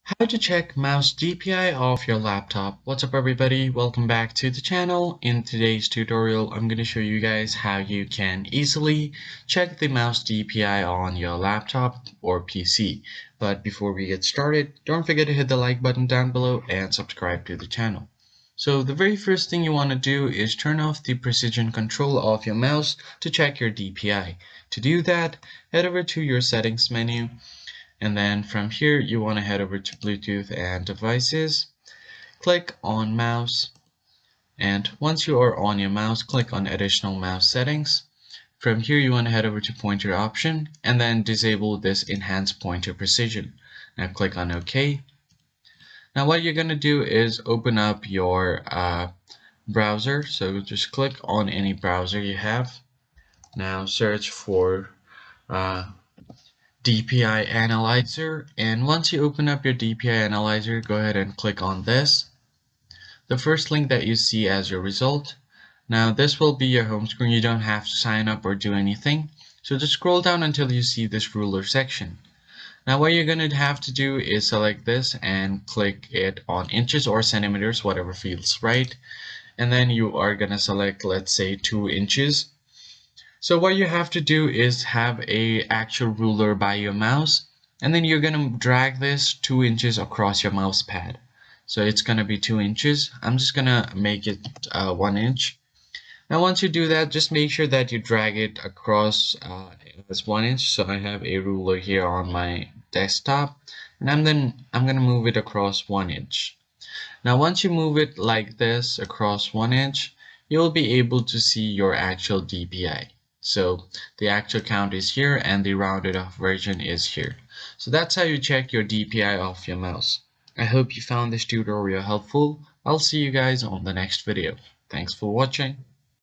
How to check mouse DPI of your laptop. What's up everybody, welcome back to the channel. In today's tutorial, I'm going to show you guys how you can easily check the mouse DPI on your laptop or PC. But before we get started, don't forget to hit the like button down below and subscribe to the channel. So the very first thing you want to do is turn off the precision control of your mouse to check your DPI. To do that, head over to your settings menu. And then from here, you want to head over to Bluetooth and devices, click on mouse. And once you are on your mouse, click on additional mouse settings. From here, you want to head over to pointer option and then disable this enhanced pointer precision. Now click on OK. Now what you're going to do is open up your browser. So just click on any browser you have. Now search for DPI analyzer, and once you open up your DPI analyzer, go ahead and click on this, the first link that you see as your result. Now this will be your home screen. You don't have to sign up or do anything, so just scroll down until you see this ruler section. Now what you're going to have to do is select this and click it on inches or centimeters, whatever feels right, and then you are going to select, let's say, 2 inches. So what you have to do is have a actual ruler by your mouse, and then you're going to drag this 2 inches across your mouse pad. So it's going to be 2 inches. I'm just going to make it 1 inch. Now once you do that, just make sure that you drag it across as 1 inch. So I have a ruler here on my desktop, and I'm going to move it across 1 inch. Now once you move it like this across 1 inch, you'll be able to see your actual DPI. So the actual count is here and the rounded off version is here. So that's how you check your DPI of your mouse. I hope you found this tutorial helpful. I'll see you guys on the next video. Thanks for watching.